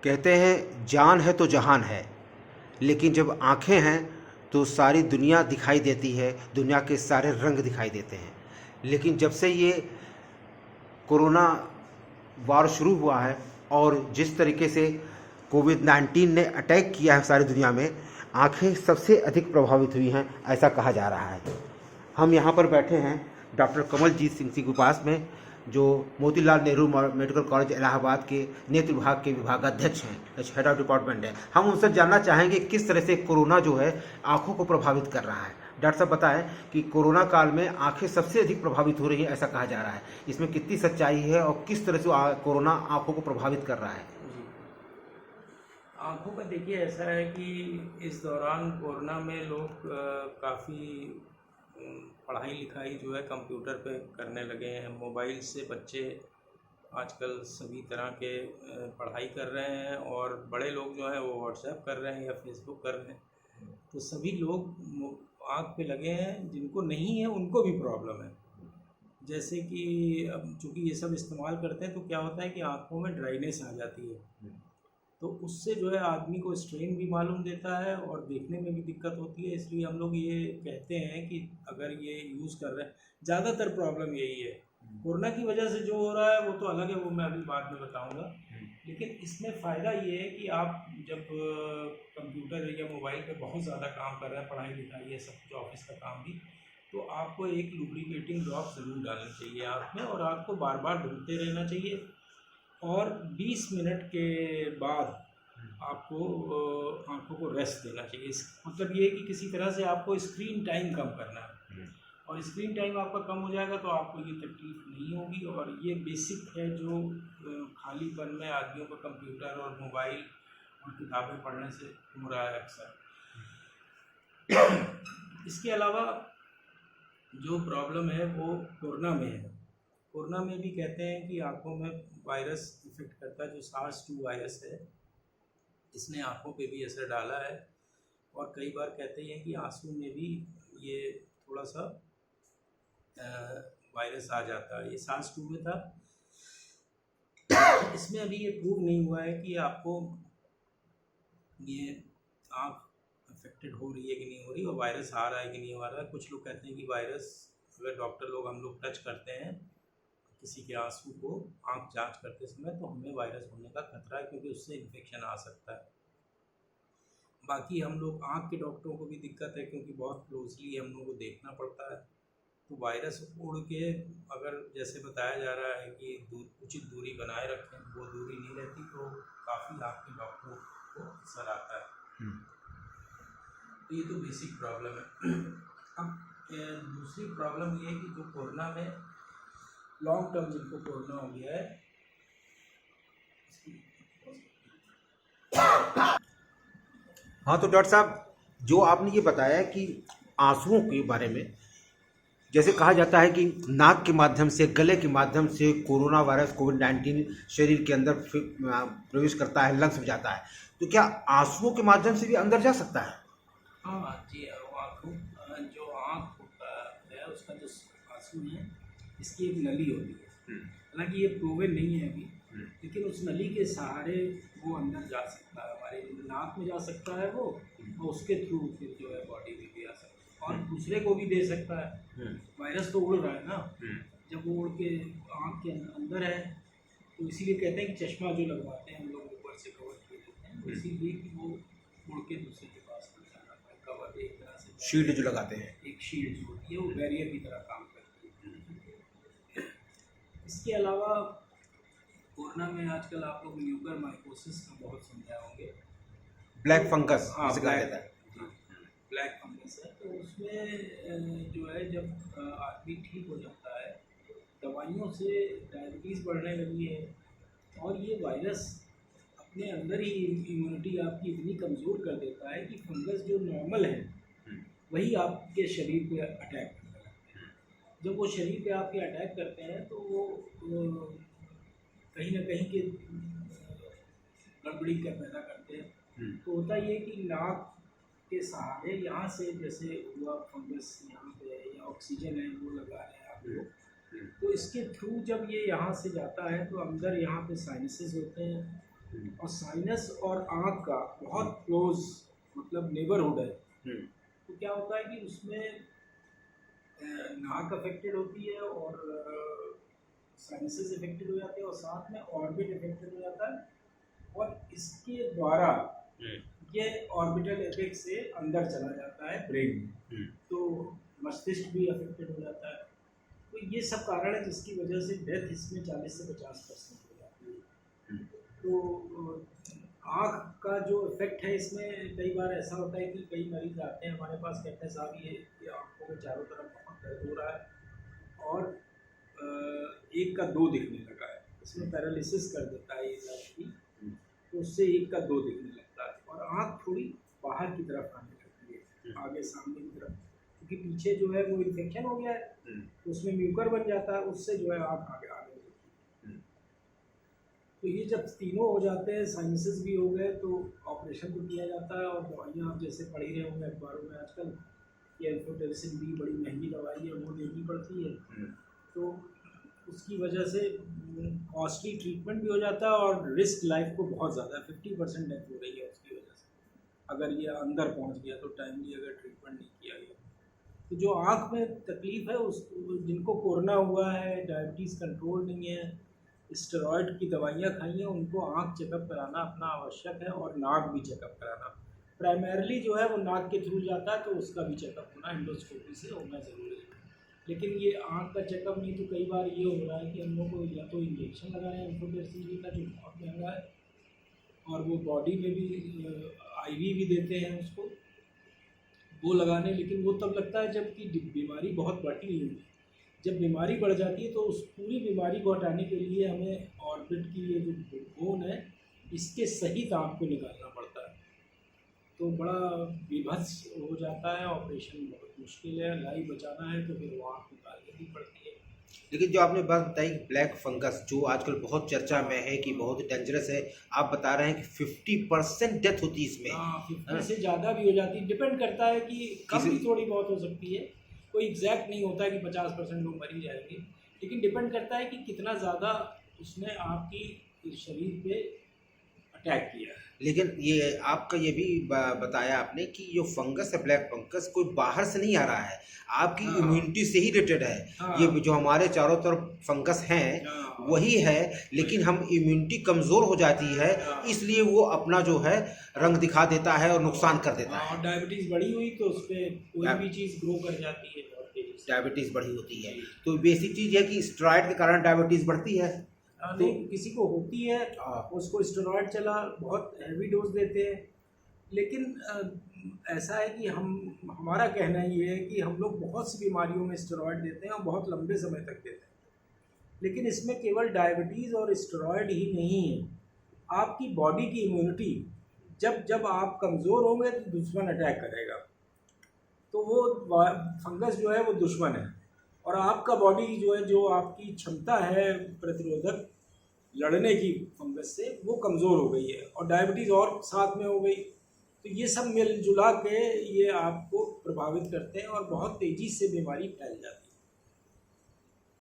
कहते हैं जान है तो जहान है, लेकिन जब आँखें हैं तो सारी दुनिया दिखाई देती है, दुनिया के सारे रंग दिखाई देते हैं। लेकिन जब से ये कोरोना वार शुरू हुआ है और जिस तरीके से कोविड-19 ने अटैक किया है सारी दुनिया में, आँखें सबसे अधिक प्रभावित हुई हैं, ऐसा कहा जा रहा है। हम यहाँ पर बैठे हैं डॉक्टर कमलजीत सिंह जी के पास में, जो मोतीलाल नेहरू मेडिकल कॉलेज इलाहाबाद के नेत्र विभाग के विभागाध्यक्ष हैं, हेड ऑफ डिपार्टमेंट है। हम उनसे जानना चाहेंगे किस तरह से कोरोना जो है आँखों को प्रभावित कर रहा है। डॉक्टर साहब बताएं कि कोरोना काल में आंखें सबसे अधिक प्रभावित हो रही है, ऐसा कहा जा रहा है। इसमें कितनी सच्चाई है और किस तरह से कोरोना आंखों को प्रभावित कर रहा है? जी, आँखों का देखिए ऐसा है कि इस दौरान कोरोना में लोग काफ़ी पढ़ाई लिखाई जो है कंप्यूटर पे करने लगे हैं। मोबाइल से बच्चे आजकल सभी तरह के पढ़ाई कर रहे हैं, और बड़े लोग जो हैं वो व्हाट्सएप कर रहे हैं या फेसबुक कर रहे हैं। तो सभी लोग आँख पे लगे हैं, जिनको नहीं है उनको भी प्रॉब्लम है। जैसे कि अब चूँकि ये सब इस्तेमाल करते हैं तो क्या होता है कि आँखों में ड्राइनेस आ जाती है, तो उससे जो है आदमी को स्ट्रेन भी मालूम देता है और देखने में भी दिक्कत होती है। इसलिए हम लोग ये कहते हैं कि अगर ये यूज़ कर रहे हैं, ज़्यादातर प्रॉब्लम यही है। कोरोना की वजह से जो हो रहा है वो तो अलग है, वो मैं अभी बाद में बताऊंगा। लेकिन इसमें फ़ायदा ये है कि आप जब कंप्यूटर या मोबाइल पे बहुत ज़्यादा काम कर रहे हैं, पढ़ाई लिखाई ये सब कुछ ऑफिस का काम भी, तो आपको एक लुब्रिकेटिंग ड्रॉप ज़रूर डालनी चाहिए आँख में, और आँख को बार बार धुलते रहना चाहिए। और 20 मिनट के बाद आपको आँखों को रेस्ट देना चाहिए। मतलब ये कि किसी तरह से आपको स्क्रीन टाइम कम करना है, और स्क्रीन टाइम आपका कम हो जाएगा तो आपको ये तकलीफ नहीं होगी। और ये बेसिक है जो खालीपन में आदमियों को कंप्यूटर और मोबाइल और किताबें पढ़ने से हो रहा है अक्सर। इसके अलावा जो प्रॉब्लम है वो कोरोना में है। कोरोना में भी कहते हैं कि आँखों में वायरस इफेक्ट करता है, जो SARS-2 वायरस है, इसने आँखों पे भी असर डाला है। और कई बार कहते हैं कि आंसू में भी ये थोड़ा सा वायरस आ जाता है। ये SARS-2 में था। इसमें अभी ये प्रूव नहीं हुआ है कि आपको ये आँख अफेक्टेड हो रही है कि नहीं हो रही, और वायरस आ रहा है कि नहीं आ रहा है। कुछ लोग कहते हैं कि वायरस, अगर डॉक्टर लोग हम लोग टच करते हैं किसी के आंसू को आँख जांच करते समय, तो हमें वायरस होने का खतरा है, क्योंकि उससे इन्फेक्शन आ सकता है। बाकी हम लोग आँख के डॉक्टरों को भी दिक्कत है, क्योंकि बहुत क्लोजली हम लोग को देखना पड़ता है। तो वायरस उड़ के, अगर जैसे बताया जा रहा है कि उचित दूरी बनाए रखें, वो दूरी नहीं रहती तो काफ़ी आँख के डॉक्टरों को असर आता है। तो ये तो बेसिक प्रॉब्लम है। अब दूसरी प्रॉब्लम ये है कि जो कोरोना में लॉन्ग टर्म जिनको कोरोना हो गया है, हाँ, तो डॉक्टर साहब, जो आपने ये बताया कि आंसुओं के बारे में, जैसे कहा जाता है कि नाक के माध्यम से, गले के माध्यम से कोरोना वायरस कोविड-19 शरीर के अंदर प्रवेश करता है, लंग्स में जाता है, तो क्या आंसुओं के माध्यम से भी अंदर जा सकता है? हाँ जी, आँखों जो आँख होता है उसका जो आंसू है, इसकी एक नली होती है। हालांकि ये प्रूवन नहीं है अभी, लेकिन उस नली के सहारे वो अंदर जा सकता है, हमारे नाक में जा सकता है वो, और उसके थ्रू फिर जो है बॉडी में भी आ सकता है, और दूसरे को भी दे सकता है। वायरस तो उड़ रहा है ना, जब वो उड़ के आँख के अंदर है, तो इसीलिए कहते हैं कि चश्मा जो लगवाते हैं हम लोग ऊपर से कवर किए देते हैं, इसीलिए कि वो उड़ के दूसरे के पास नहीं जाना पाए। कवर एक तरह से शील्ड जो लगाते हैं, एक शील्ड जो होती है वो बैरियर की तरह काम करती है। इसके अलावा कोरोना में आजकल आप लोग ल्यूकर माइकोसिस का बहुत सुनते होंगे, ब्लैक फंगस हाँ, जिसे कहा जाता है। ब्लैक फंगस है। तो उसमें जो है जब आदमी ठीक हो जाता है, दवाइयों से डायबिटीज़ बढ़ने लगी है, और ये वायरस अपने अंदर ही इम्यूनिटी आपकी इतनी कमज़ोर कर देता है कि फंगस जो नॉर्मल है वही आपके शरीर पे अटैक करता है। जब वो शरीर पे आपके अटैक करते हैं तो वो कहीं ना कहीं के गड़बड़ी का पैदा करते हैं। तो होता ये कि नाक के सहारे यहाँ से जैसे हुआ फंगस, यहाँ पे या ऑक्सीजन है वो लगा रहे हैं आप लोग, तो इसके थ्रू जब ये यहाँ से जाता है तो अंदर यहाँ पे साइनसेस होते हैं, और साइनस और आँख का बहुत क्लोज मतलब नेबरहुड है। तो क्या होता है कि उसमें नाक अफेक्टेड होती है और साइनसेस इफेक्टेड हो जाते हैं और साथ में ऑर्बिट इफेक्टेड हो जाता है और इसके द्वारा ये ऑर्बिटल एपेक्स से अंदर चला जाता है ब्रेन में, तो मस्तिष्क भी अफेक्टेड हो जाता है। तो ये सब कारण है जिसकी वजह से डेथ इसमें 40 से 50% हो जाती है। तो आँख का जो इफेक्ट है इसमें कई बार ऐसा होता है कि कई मरीज आते हैं हमारे पास, कहते हैं साहब ये आँखों के चारों तरफ बहुत दर्द हो रहा है और एक का दो दिखने लगा है, इसमें पैरालिसिस कर देता है ये लड़की, तो उससे एक का दो दिखने लगता है और आँख थोड़ी बाहर की तरफ आने लगती है, आगे सामने की तरफ, क्योंकि पीछे जो है वो इन्फेक्शन हो गया है तो उसमें म्यूकर बन जाता है, उससे जो है आँख आगे आगे लगती है। तो ये जब तीनों हो जाते हैं, साइनसेस भी हो गए, तो ऑपरेशन तो किया जाता है और दवाइयाँ आप जैसे पढ़ ही रहे होंगे अखबारों में आजकल, ये एल्फोटेरिसिन भी बड़ी महंगी दवाई है, वो देनी पड़ती है। तो उसकी वजह से कॉस्टली ट्रीटमेंट भी हो जाता है और रिस्क लाइफ को बहुत ज़्यादा, 50% डेथ हो रही है उसकी वजह से, अगर ये अंदर पहुंच गया तो टाइमली अगर ट्रीटमेंट नहीं किया गया। तो जो आँख में तकलीफ़ है उस जिनको कोरोना हुआ है, डायबिटीज़ कंट्रोल नहीं है, स्टेरॉयड की दवाइयाँ खाई हैं, उनको आँख चेकअप कराना अपना आवश्यक है और नाक भी चेकअप कराना। प्राइमरली जो है वो नाक के थ्रू जाता है तो उसका भी चेकअप होना एंडोस्कोपी से होना ज़रूरी है। लेकिन ये आँख का चेकअप नहीं, तो कई बार ये हो रहा है कि हम लोग को या तो इंजेक्शन लगाना है एल्फोटेरिसिन का जो बहुत महंगा है, और वो बॉडी में भी आईवी भी देते हैं उसको, वो लगाने, लेकिन वो तब लगता है जबकि बीमारी बहुत बढ़ी हुई है। जब बीमारी बढ़ जाती है तो उस पूरी बीमारी को हटाने के लिए हमें ऑर्बिट की ये जो बोन है इसके सही आँख को निकालना पड़ता है, तो बड़ा विभत्स हो जाता है, ऑपरेशन बहुत मुश्किल है, लाइफ बचाना है तो फिर वो आँख निकाल लेनी पड़ती है। लेकिन जो आपने बात बताई ब्लैक फंगस जो आजकल बहुत चर्चा में है कि बहुत डेंजरस है, आप बता रहे हैं कि 50% डेथ होती है इसमें। हाँ, 50 से ज़्यादा भी हो जाती है, डिपेंड करता है कि कम भी थोड़ी बहुत हो सकती है, कोई एग्जैक्ट नहीं होता है कि 50% लोग मर ही जाएंगे, लेकिन डिपेंड करता है कि कितना ज़्यादा उसने आपकी शरीर पे अटैक किया है। लेकिन ये आपका ये भी बताया आपने कि जो फंगस है ब्लैक फंगस कोई बाहर से नहीं आ रहा है, आपकी इम्यूनिटी से ही रिलेटेड है। ये जो हमारे चारों तरफ फंगस हैं वही है, लेकिन हम इम्यूनिटी कमज़ोर हो जाती है इसलिए वो अपना जो है रंग दिखा देता है और नुकसान कर देता है। और डायबिटीज़ बढ़ी हुई तो उस पर कोई भी चीज़ ग्रो कर जाती है, डायबिटीज़ बढ़ी होती है, तो बेसिक चीज़ है कि स्टेरॉइड के कारण डायबिटीज़ बढ़ती है। नहीं, किसी को होती है उसको स्टेरॉइड चला बहुत हैवी डोज देते हैं, लेकिन ऐसा है कि हमारा कहना ये है कि हम लोग बहुत सी बीमारियों में स्टेरॉइड देते हैं और बहुत लंबे समय तक देते हैं, लेकिन इसमें केवल डायबिटीज़ और स्टेरॉइड ही नहीं है, आपकी बॉडी की इम्यूनिटी जब आप कमज़ोर होंगे तो दुश्मन अटैक करेगा, तो वो फंगस जो है वो दुश्मन है, और आपका बॉडी जो है, जो आपकी क्षमता है प्रतिरोधक लड़ने की फंगस से, वो कमज़ोर हो गई है और डायबिटीज़ और साथ में हो गई, तो ये सब मिलजुला के ये आपको प्रभावित करते हैं और बहुत तेज़ी से बीमारी फैल जाती है।